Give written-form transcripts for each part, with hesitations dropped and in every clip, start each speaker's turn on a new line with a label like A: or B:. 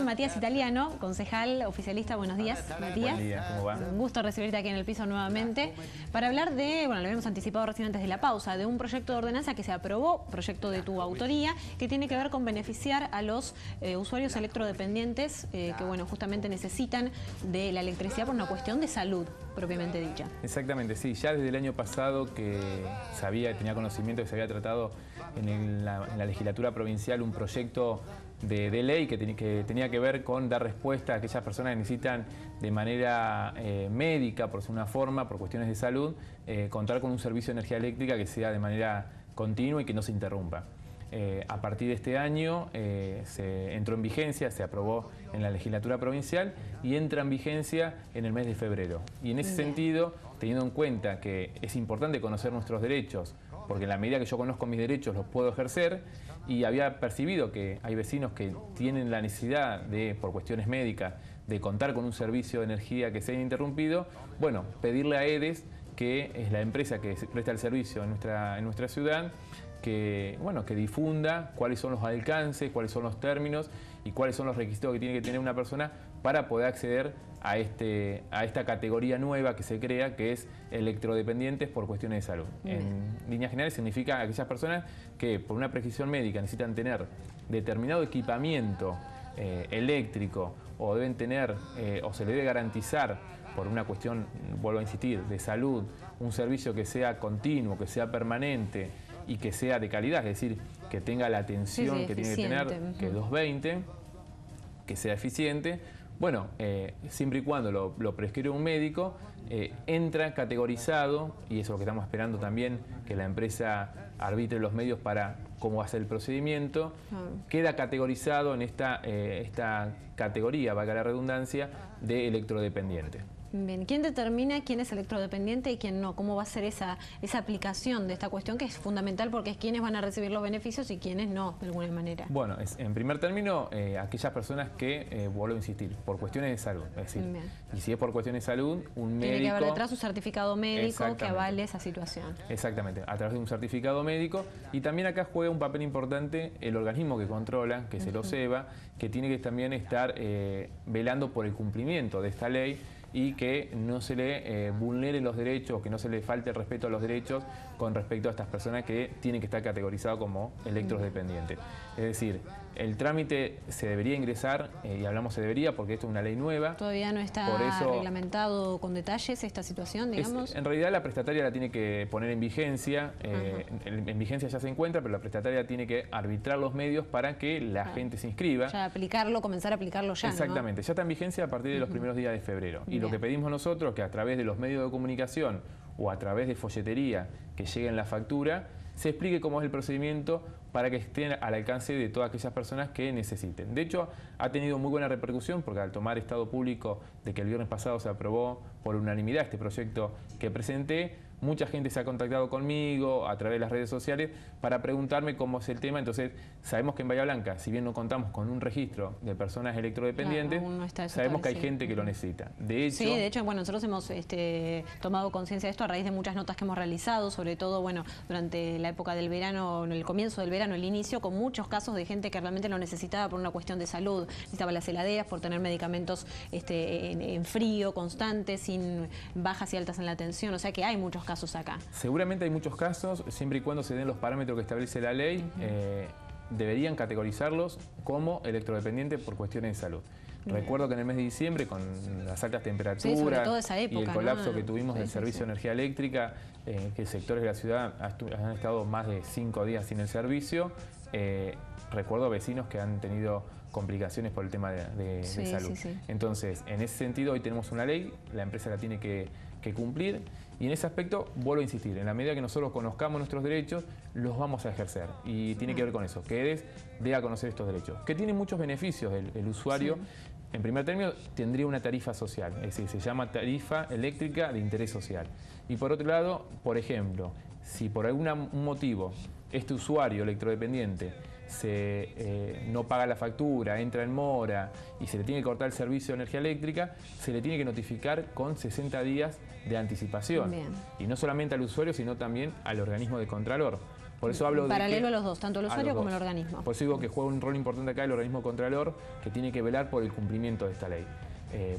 A: Matías Italiano, concejal oficialista. Buenos días, Matías.
B: Buen día, ¿cómo va?
A: Un gusto recibirte aquí en el piso nuevamente para hablar de, bueno, lo habíamos anticipado recién antes de la pausa, de un proyecto de ordenanza que se aprobó, proyecto de tu autoría, que tiene que ver con beneficiar a los usuarios electrodependientes que, bueno, justamente necesitan de la electricidad por una cuestión de salud, propiamente dicha.
B: Exactamente, sí. Ya desde el año pasado que tenía conocimiento que se había tratado en la legislatura provincial un proyecto de ley que tenía que ver con dar respuesta a aquellas personas que necesitan de manera médica, por una forma, por cuestiones de salud, contar con un servicio de energía eléctrica que sea de manera continua y que no se interrumpa. A partir de este año se entró en vigencia, se aprobó en la legislatura provincial y entra en vigencia en el mes de febrero. Y en ese sentido, teniendo en cuenta que es importante conocer nuestros derechos, porque en la medida que yo conozco mis derechos los puedo ejercer, y había percibido que hay vecinos que tienen la necesidad de, por cuestiones médicas, de contar con un servicio de energía que sea ininterrumpido, bueno, pedirle a EDES, que es la empresa que presta el servicio en nuestra ciudad, que difunda cuáles son los alcances, cuáles son los términos y cuáles son los requisitos que tiene que tener una persona para poder acceder a esta categoría nueva que se crea, que es electrodependientes por cuestiones de salud. En líneas generales significa aquellas personas que por una prescripción médica necesitan tener determinado equipamiento eléctrico, o deben tener o se le debe garantizar por una cuestión, vuelvo a insistir, de salud, un servicio que sea continuo, que sea permanente y que sea de calidad, es decir, que tenga la atención que tiene que tener, que es 220, que sea eficiente. Bueno, siempre y cuando lo prescribe un médico, entra categorizado, y eso es lo que estamos esperando también, que la empresa arbitre los medios para cómo va a ser el procedimiento, queda categorizado en esta categoría, valga la redundancia, de electrodependiente.
A: Bien, ¿quién determina quién es electrodependiente y quién no? ¿Cómo va a ser esa aplicación de esta cuestión, que es fundamental porque es quiénes van a recibir los beneficios y quiénes no, de alguna manera?
B: Bueno, en primer término, aquellas personas que, vuelvo a insistir, por cuestiones de salud. Es decir, y si es por cuestiones de salud, un médico...
A: Tiene que haber detrás un certificado médico que avale esa situación.
B: Exactamente, a través de un certificado médico. Y también acá juega un papel importante el organismo que controla, que es el OSEBA, que tiene que también estar velando por el cumplimiento de esta ley, y que no se le vulneren los derechos, que no se le falte el respeto a los derechos con respecto a estas personas que tienen que estar categorizadas como electrodependientes. Es decir, el trámite se debería ingresar, y hablamos se debería porque esto es una ley nueva.
A: Todavía no está reglamentado con detalles esta situación, digamos.
B: En realidad la prestataria la tiene que poner en vigencia, en vigencia ya se encuentra, pero la prestataria tiene que arbitrar los medios para que la gente se inscriba.
A: Ya aplicarlo, comenzar a aplicarlo ya,
B: exactamente, ¿no? Ya está en vigencia a partir de los primeros días de febrero. Y lo que pedimos nosotros, que a través de los medios de comunicación o a través de folletería que llegue en la factura, se explique cómo es el procedimiento para que estén al alcance de todas aquellas personas que necesiten. De hecho, ha tenido muy buena repercusión porque al tomar estado público de que el viernes pasado se aprobó por unanimidad este proyecto que presenté, mucha gente se ha contactado conmigo a través de las redes sociales para preguntarme cómo es el tema. Entonces, sabemos que en Bahía Blanca, si bien no contamos con un registro de personas electrodependientes, sabemos que hay gente que lo necesita. De hecho,
A: sí, de hecho, bueno, nosotros hemos tomado conciencia de esto a raíz de muchas notas que hemos realizado, sobre todo, bueno, durante la época del verano, en el comienzo del verano, el inicio, con muchos casos de gente que realmente lo necesitaba por una cuestión de salud, necesitaba las heladeras por tener medicamentos en frío, constante, sin bajas y altas en la tensión, o sea que hay muchos casos acá.
B: Seguramente hay muchos casos, siempre y cuando se den los parámetros que establece la ley, deberían categorizarlos como electrodependientes por cuestiones de salud. Recuerdo que en el mes de diciembre, con las altas temperaturas
A: sobre todo esa época,
B: y el colapso que tuvimos del servicio de energía eléctrica, que sectores de la ciudad han estado más de 5 días sin el servicio, recuerdo vecinos que han tenido complicaciones por el tema de salud. Entonces, en ese sentido, hoy tenemos una ley, la empresa la tiene que cumplir, y en ese aspecto, vuelvo a insistir, en la medida que nosotros conozcamos nuestros derechos, los vamos a ejercer, y tiene que ver con eso, que EDES dé a conocer estos derechos, que tienen muchos beneficios el usuario. En primer término, tendría una tarifa social, es decir, se llama tarifa eléctrica de interés social. Y por otro lado, por ejemplo, si por algún motivo este usuario electrodependiente no paga la factura, entra en mora y se le tiene que cortar el servicio de energía eléctrica, se le tiene que notificar con 60 días de anticipación. Y no solamente al usuario, sino también al organismo de contralor. Por eso hablo
A: paralelo a los dos, tanto el usuario como el organismo.
B: Por eso digo que juega un rol importante acá el organismo contralor, que tiene que velar por el cumplimiento de esta ley.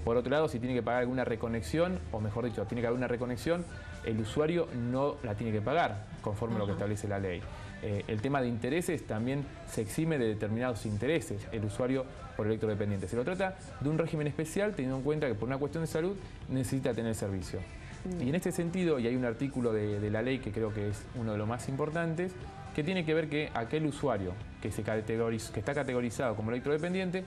B: Por otro lado, si tiene que pagar alguna reconexión, o mejor dicho, tiene que haber una reconexión, el usuario no la tiene que pagar, conforme a lo que establece la ley. El tema de intereses también se exime de determinados intereses, el usuario por electrodependiente. Se lo trata de un régimen especial, teniendo en cuenta que por una cuestión de salud necesita tener servicio. Y en este sentido, y hay un artículo de la ley que creo que es uno de los más importantes, que tiene que ver que aquel usuario que está categorizado como electrodependiente,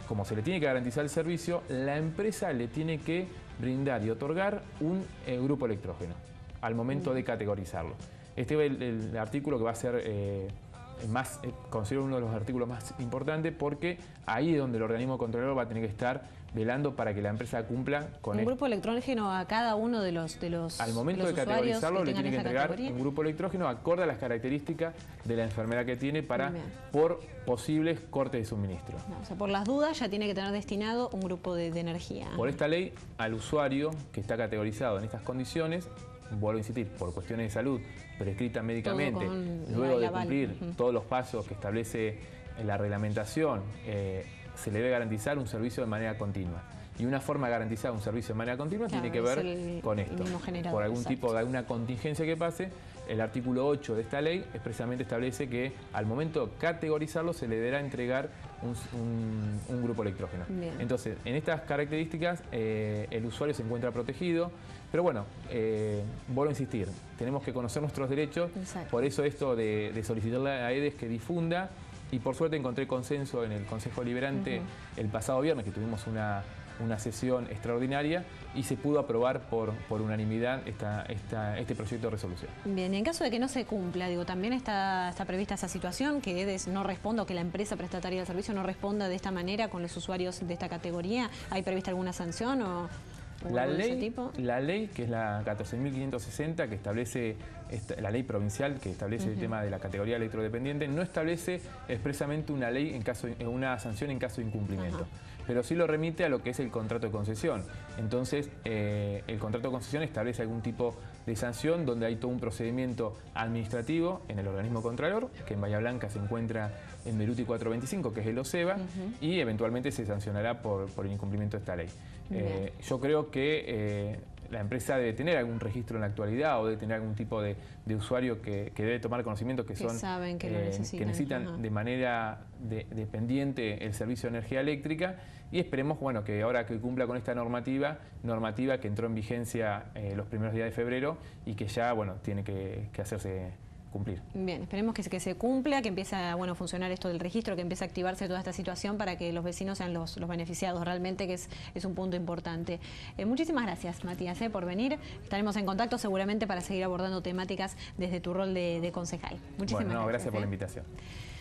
B: como se le tiene que garantizar el servicio, la empresa le tiene que brindar y otorgar un grupo electrógeno al momento de categorizarlo. Este es el artículo que va a ser considero uno de los artículos más importantes, porque ahí es donde el organismo controlador va a tener que estar velando para que la empresa cumpla con
A: un grupo electrógeno a cada uno de los
B: al momento de categorizarlo le tiene que entregar un grupo electrógeno acorde a las características de la enfermedad que tiene por posibles cortes de suministro.
A: No, o sea, por las dudas ya tiene que tener destinado un grupo de energía.
B: Por esta ley, al usuario que está categorizado en estas condiciones, vuelvo a insistir, por cuestiones de salud, prescritas médicamente, luego de cumplir todos los pasos que establece la reglamentación, se le debe garantizar un servicio de manera continua. Y una forma de garantizar un servicio de manera continua tiene que ver con esto. Por algún tipo de alguna contingencia que pase, el artículo 8 de esta ley expresamente establece que al momento de categorizarlo se le deberá entregar un grupo electrógeno. Bien. Entonces, en estas características el usuario se encuentra protegido, pero bueno, vuelvo a insistir, tenemos que conocer nuestros derechos. Exacto. Por eso esto de solicitarle a EDES que difunda, y por suerte encontré consenso en el Consejo Deliberante el pasado viernes, que tuvimos una sesión extraordinaria y se pudo aprobar por unanimidad este proyecto de resolución.
A: Bien, y en caso de que no se cumpla, digo, también está prevista esa situación, que EDES no responda o que la empresa prestataria del servicio no responda de esta manera con los usuarios de esta categoría. ¿Hay prevista alguna sanción o
B: la ley, que es la 14.560, que establece la ley provincial que establece el tema de la categoría electrodependiente, no establece expresamente una sanción en caso de incumplimiento, pero sí lo remite a lo que es el contrato de concesión. Entonces, el contrato de concesión establece algún tipo de sanción donde hay todo un procedimiento administrativo en el organismo contralor, que en Bahía Blanca se encuentra en Meruti 425, que es el OSEBA, y eventualmente se sancionará por el incumplimiento de esta ley. Yo creo que la empresa debe tener algún registro en la actualidad o debe tener algún tipo de usuario que debe tomar conocimiento que
A: saben que
B: necesitan de manera dependiente el servicio de energía eléctrica, y esperemos que ahora que cumpla con esta normativa que entró en vigencia los primeros días de febrero y que ya tiene que hacerse cumplir.
A: Bien, esperemos que se cumpla, que empiece a funcionar esto del registro, que empiece a activarse toda esta situación para que los vecinos sean los beneficiados, realmente, que es un punto importante. Muchísimas gracias, Matías, por venir. Estaremos en contacto seguramente para seguir abordando temáticas desde tu rol de concejal. Muchísimas gracias.
B: Gracias por la invitación.